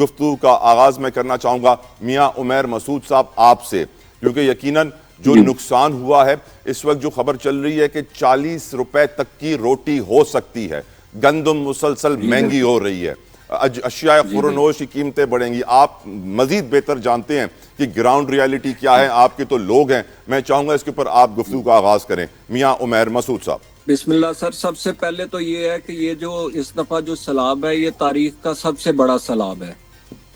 گفتگو کا آغاز میں کرنا چاہوں گا میاں عمیر مسعود صاحب آپ سے، کیونکہ یقیناً جو نقصان ہوا ہے اس وقت جو خبر چل رہی ہے کہ 40 روپے تک کی روٹی ہو سکتی ہے، گندم مسلسل مہنگی ہو رہی ہے، اشیاء خوردنوش کی قیمتیں بڑھیں گی۔ آپ مزید بہتر جانتے ہیں کہ گراؤنڈ ریالٹی کیا ہے، آپ کے تو لوگ ہیں، میں چاہوں گا اس کے اوپر آپ گفتگو کا آغاز کریں۔ میاں عمیر مسعود صاحب۔ بسم اللہ سر، سب سے پہلے تو یہ ہے کہ یہ جو اس دفعہ جو سیلاب ہے یہ تاریخ کا سب سے بڑا سیلاب ہے،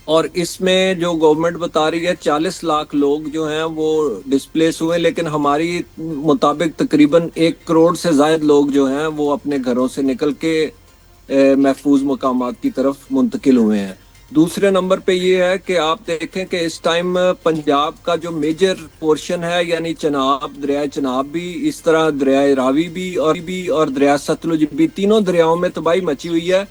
اور اس میں جو گورنمنٹ بتا رہی ہے 40 لاکھ لوگ جو ہیں وہ ڈسپلیس ہوئے، لیکن ہماری مطابق تقریباً 1 کروڑ سے زائد لوگ جو ہیں وہ اپنے گھروں سے نکل کے محفوظ مقامات کی طرف منتقل ہوئے ہیں۔ دوسرے نمبر پہ یہ ہے کہ آپ دیکھیں کہ اس ٹائم پنجاب کا جو میجر پورشن ہے، یعنی چناب، دریائے چناب بھی، اس طرح دریائے راوی بھی اور دریائے ستلج بھی، تینوں دریاؤں میں تباہی مچی ہوئی ہے۔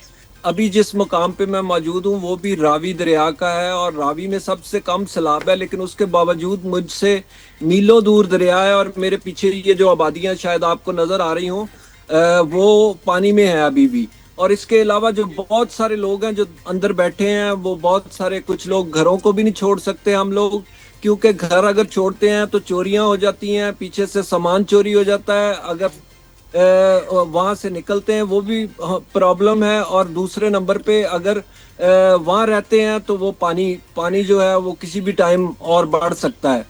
ابھی جس مقام پہ میں موجود ہوں وہ بھی راوی دریا کا ہے، اور راوی میں سب سے کم سیلاب ہے، لیکن اس کے باوجود مجھ سے میلوں دور دریا ہے، اور میرے پیچھے یہ جو آبادیاں شاید آپ کو نظر آ رہی ہوں وہ پانی میں ہے ابھی بھی۔ اور اس کے علاوہ جو بہت سارے لوگ ہیں جو اندر بیٹھے ہیں، وہ بہت سارے، کچھ لوگ گھروں کو بھی نہیں چھوڑ سکتے ہم لوگ، کیونکہ گھر اگر چھوڑتے ہیں تو چوریاں ہو جاتی ہیں، پیچھے سے سامان چوری ہو جاتا ہے، اگر وہاں سے نکلتے ہیں وہ بھی پرابلم ہے، اور دوسرے نمبر پہ اگر وہاں رہتے ہیں تو وہ پانی جو ہے وہ کسی بھی ٹائم اور بڑھ سکتا ہے۔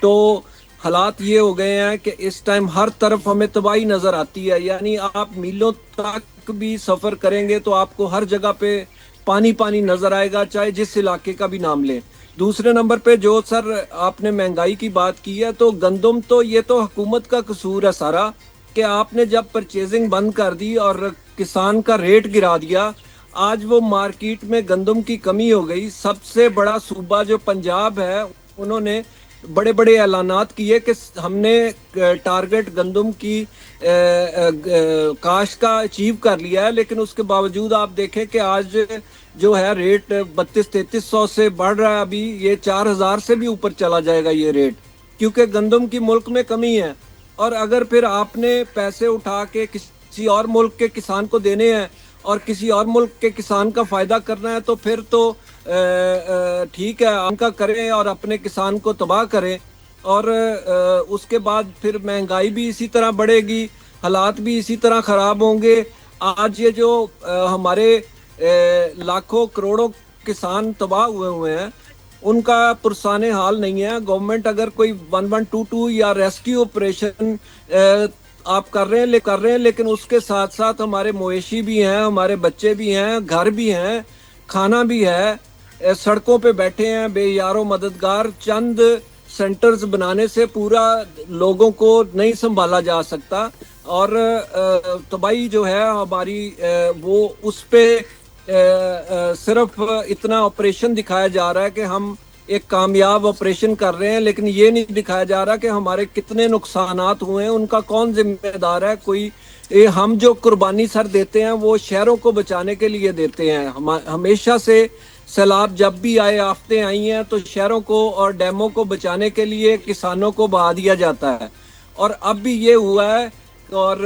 تو حالات یہ ہو گئے ہیں کہ اس ٹائم ہر طرف ہمیں تباہی نظر آتی ہے، یعنی آپ میلوں تک بھی سفر کریں گے تو آپ کو ہر جگہ پہ پانی نظر آئے گا، چاہے جس علاقے کا بھی نام لیں۔ دوسرے نمبر پہ جو سر آپ نے مہنگائی کی بات کی ہے، تو گندم تو یہ تو حکومت کا قصور ہے سارا، کہ آپ نے جب پرچیزنگ بند کر دی اور کسان کا ریٹ گرا دیا، آج وہ مارکیٹ میں گندم کی کمی ہو گئی۔ سب سے بڑا صوبہ جو پنجاب ہے، انہوں نے بڑے بڑے اعلانات کیے کہ ہم نے ٹارگٹ گندم کی کاشت کا اچیو کر لیا ہے، لیکن اس کے باوجود آپ دیکھیں کہ آج جو ہے ریٹ 3200-3300 سے بڑھ رہا ہے، ابھی یہ 4000 سے بھی اوپر چلا جائے گا یہ ریٹ، کیونکہ گندم کی ملک میں کمی ہے۔ اور اگر پھر آپ نے پیسے اٹھا کے کسی اور ملک کے کسان کو دینے ہیں اور کسی اور ملک کے کسان کا فائدہ کرنا ہے، تو پھر تو ٹھیک ہے، ان کا کریں اور اپنے کسان کو تباہ کریں، اور اس کے بعد پھر مہنگائی بھی اسی طرح بڑھے گی، حالات بھی اسی طرح خراب ہوں گے۔ آج یہ جو ہمارے لاکھوں کروڑوں کسان تباہ ہوئے ہیں، ان کا پرسان حال نہیں ہے۔ گورنمنٹ اگر کوئی 1122 یا ریسکیو آپریشن آپ کر رہے ہیں، لیکن اس کے ساتھ ساتھ ہمارے مویشی بھی ہیں، ہمارے بچے بھی ہیں، گھر بھی ہیں، کھانا بھی ہے، سڑکوں پہ بیٹھے ہیں بے یار و مددگار۔ چند سینٹرز بنانے سے پورا لوگوں کو نہیں سنبھالا جا سکتا، اور تباہی جو ہے ہماری وہ اس پہ صرف اتنا آپریشن دکھایا جا رہا ہے کہ ہم ایک کامیاب آپریشن کر رہے ہیں، لیکن یہ نہیں دکھایا جا رہا کہ ہمارے کتنے نقصانات ہوئے ہیں، ان کا کون ذمہ دار ہے۔ کوئی ہم جو قربانی سر دیتے ہیں وہ شہروں کو بچانے کے لیے دیتے ہیں۔ ہمیشہ سے سیلاب جب بھی آئے، آفتیں آئی ہیں، تو شہروں کو اور ڈیموں کو بچانے کے لیے کسانوں کو بہا دیا جاتا ہے، اور اب بھی یہ ہوا ہے۔ اور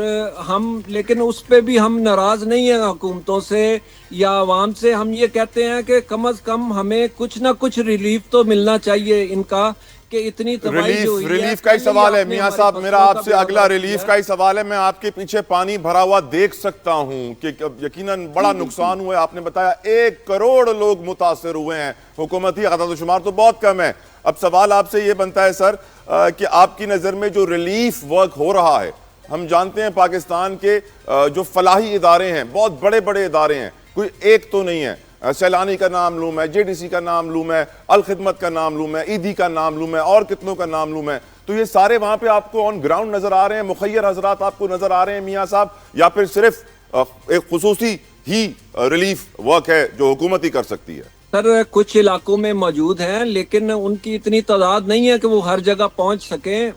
لیکن اس پہ بھی ہم ناراض نہیں ہیں حکومتوں سے یا عوام سے۔ ہم یہ کہتے ہیں کہ کم از کم ہمیں کچھ نہ کچھ ریلیف تو ملنا چاہیے ان کا، کہ اتنی تباہی جو ہوئی ہے۔ ریلیف کا ہی سوال ہے میاں صاحب، میرا آپ سے اگلا ریلیف کا ہی سوال ہے۔ میں آپ کے پیچھے پانی بھرا ہوا دیکھ سکتا ہوں کہ یقیناً بڑا نقصان ہوا ہے۔ آپ نے بتایا 1 کروڑ لوگ متاثر ہوئے ہیں، حکومتی اعداد و شمار تو بہت کم ہے۔ اب سوال آپ سے یہ بنتا ہے سر کہ آپ کی نظر میں جو ریلیف ورک ہو رہا ہے، ہم جانتے ہیں پاکستان کے جو فلاحی ادارے ہیں، بہت بڑے بڑے ادارے ہیں، کوئی ایک تو نہیں ہے۔ سیلانی کا نام لوں میں، جے ڈی سی کا نام لوں میں، الخدمت کا نام لوں میں، ایدی کا نام لوں میں، اور کتنوں کا نام لوں میں، تو یہ سارے وہاں پہ آپ کو آن گراؤنڈ نظر آ رہے ہیں؟ مخیر حضرات آپ کو نظر آ رہے ہیں میاں صاحب، یا پھر صرف ایک خصوصی ہی ریلیف ورک ہے جو حکومت ہی کر سکتی ہے؟ سر کچھ علاقوں میں موجود ہیں، لیکن ان کی اتنی تعداد نہیں ہے کہ وہ ہر جگہ پہنچ سکیں۔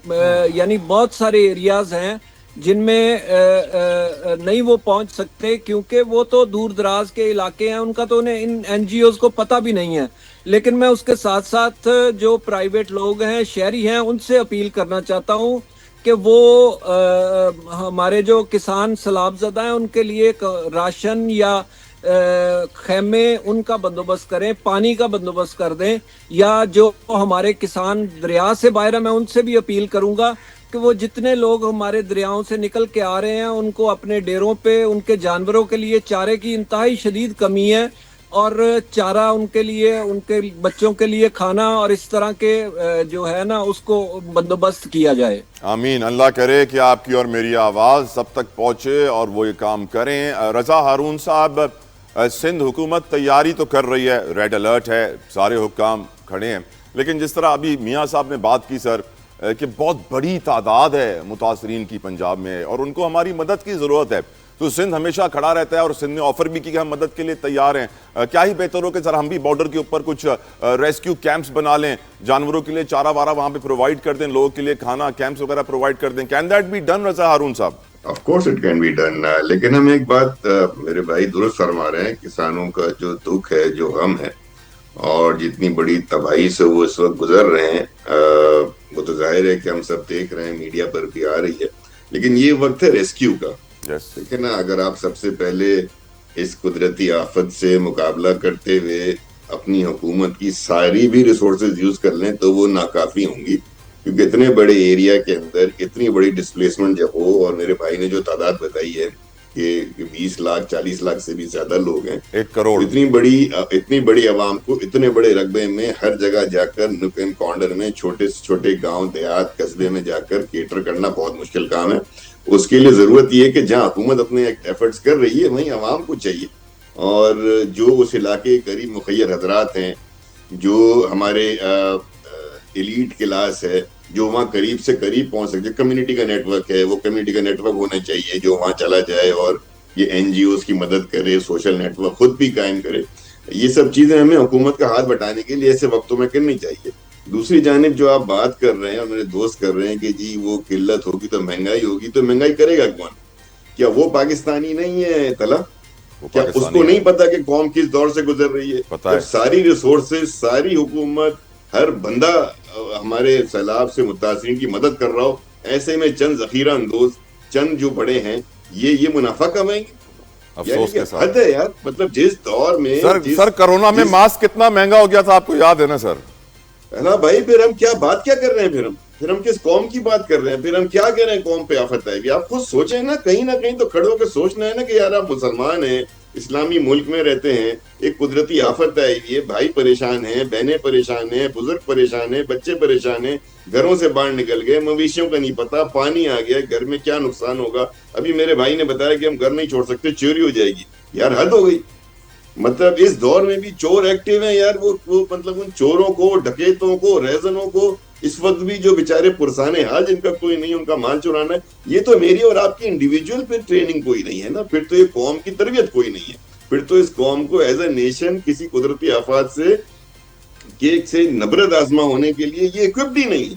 یعنی بہت سارے ایریاز ہیں جن میں نہیں وہ پہنچ سکتے، کیونکہ وہ تو دور دراز کے علاقے ہیں، ان کا تو انہیں ان این جی اوز کو پتہ بھی نہیں ہے۔ لیکن میں اس کے ساتھ ساتھ جو پرائیویٹ لوگ ہیں، شہری ہیں، ان سے اپیل کرنا چاہتا ہوں کہ وہ ہمارے جو کسان سیلاب زدہ ہیں ان کے لیے راشن یا خیمے ان کا بندوبست کریں, پانی کا بندوبست کر دیں, یا جو ہمارے کسان دریا سے باہر ہیں میں ان سے بھی اپیل کروں گا کہ وہ جتنے لوگ ہمارے دریاؤں سے نکل کے آ رہے ہیں ان کو اپنے ڈیروں پہ ان کے جانوروں کے لیے چارے کی انتہائی شدید کمی ہے, اور چارہ ان کے لیے, ان کے بچوں کے لیے کھانا اور اس طرح کے جو ہے نا اس کو بندوبست کیا جائے. آمین. اللہ کرے کہ آپ کی اور میری آواز سب تک پہنچے اور وہ یہ کام کریں. رضا ہارون صاحب, سندھ حکومت تیاری تو کر رہی ہے, ریڈ الرٹ ہے, سارے حکام کھڑے ہیں, لیکن جس طرح ابھی میاں صاحب نے بات کی سر کہ بہت بڑی تعداد ہے متاثرین کی پنجاب میں اور ان کو ہماری مدد کی ضرورت ہے, تو سندھ ہمیشہ کھڑا رہتا ہے اور سندھ نے آفر بھی کی کہ ہم مدد کے لیے تیار ہیں. کیا ہی بہتر ہو کہ سر ہم بھی بارڈر کے اوپر کچھ ریسکیو کیمپس بنا لیں, جانوروں کے لیے چارہ وارہ وہاں پہ پرووائڈ کر دیں, لوگوں کے لیے کھانا کیمپس وغیرہ پرووائڈ کر دیں. Can that be done Raza Haroon صاحب؟ Of course it can be done. لیکن ہم ایک بات میرے بھائی درست فرما رہے ہیں, کسانوں کا جو دکھ ہے, جو غم ہے, اور جتنی بڑی تباہی سے وہ اس وقت گزر رہے ہیں, وہ تو ظاہر ہے کہ ہم سب دیکھ رہے ہیں, میڈیا پر بھی آ رہی ہے, لیکن یہ وقت ہے ریسکیو کا. دیکھیں نا, اگر آپ سب سے پہلے اس قدرتی آفت سے مقابلہ کرتے ہوئے اپنی حکومت کی ساری بھی ریسورسز یوز کر لیں تو وہ ناکافی ہوں گی, کیونکہ اتنے بڑے ایریا کے اندر اتنی بڑی ڈسپلیسمنٹ جب ہو, اور میرے بھائی نے جو تعداد بتائی ہے کہ 20 لاکھ 40 لاکھ سے بھی زیادہ لوگ ہیں, 1 کروڑ, اتنی بڑی عوام کو اتنے بڑے رقبے میں ہر جگہ جا کر نک اینڈ کارنر میں چھوٹے سے چھوٹے گاؤں دیہات قصبے میں جا کر کیٹر کرنا بہت مشکل کام ہے. اس کے لیے ضرورت یہ ہے کہ جہاں حکومت اپنے ایفرٹس کر رہی ہے وہیں عوام کو چاہیے, اور جو اس علاقے کے قریب مخیر حضرات ہیں, جو ہمارے ایلیٹ کلاس ہے, جو وہاں قریب سے قریب پہنچ سکتے, کمیونٹی کا نیٹ ورک ہے, وہ کمیونٹی کا نیٹ ورک ہونا چاہیے جو وہاں چلا جائے اور یہ این جی اوز کی مدد کرے, سوشل نیٹ ورک خود بھی قائم کرے. یہ سب چیزیں ہمیں حکومت کا ہاتھ بٹانے کے لیے ایسے وقتوں میں کرنی چاہیے. دوسری جانب جو آپ بات کر رہے ہیں اور میرے دوست کر رہے ہیں کہ جی وہ قلت ہوگی تو مہنگائی ہوگی, تو مہنگائی کرے گا کون؟ کیا وہ پاکستانی نہیں ہے طلع؟ کیا اس کو نہیں پتا کہ قوم کس دور سے گزر رہی ہے؟ ساری ریسورسز, ساری حکومت, ہر بندہ ہمارے سیلاب سے متاثرین کی مدد کر رہا ہو, ایسے میں چند ذخیرہ اندوز, چند جو بڑے ہیں, یہ منافع کمائیں گے. افسوس کے ساتھ حد ہے یار, مطلب جس دور میں سر کرونا میں ماسک کتنا مہنگا ہو گیا تھا, آپ کو یاد ہے نا سر؟ ہے نا بھائی, پھر ہم کیا بات کیا کر رہے ہیں, پھر ہم کس قوم کی بات کر رہے ہیں, پھر ہم کیا کہہ رہے ہیں قوم پہ آفت آئے گی. آپ خود سوچیں نا کہیں تو کھڑے ہو کے سوچنا ہے نا کہ یار آپ مسلمان ہیں, اسلامی ملک میں رہتے ہیں, ایک قدرتی آفت آئی ہوئی ہے, بھائی پریشان ہیں, بہنیں پریشان ہیں, بزرگ پریشان ہیں, بچے پریشان ہیں, گھروں سے باہر نکل گئے, مویشیوں کا نہیں پتا, پانی آ گیا, گھر میں کیا نقصان ہوگا. ابھی میرے بھائی نے بتایا کہ ہم گھر نہیں چھوڑ سکتے, چوری ہو جائے گی. یار حد ہو گئی. مطلب اس دور میں بھی چور ایکٹیو ہیں یار, وہ مطلب ان چوروں کو, ڈکیتوں کو, ریزنوں کو اس وقت بھی جو بیچارے پرسانے حال جن کا کوئی نہیں, ان کا مال چرانا ہے. یہ تو میری اور آپ کی انڈیویجول پھر ٹریننگ کوئی نہیں ہے نا, پھر تو یہ قوم کی تربیت کوئی نہیں ہے, پھر تو اس قوم کو ایز اے نیشن کسی قدرتی آفات سے نبرد آزما ہونے کے لیے یہ اکوپڈ ہی نہیں ہے.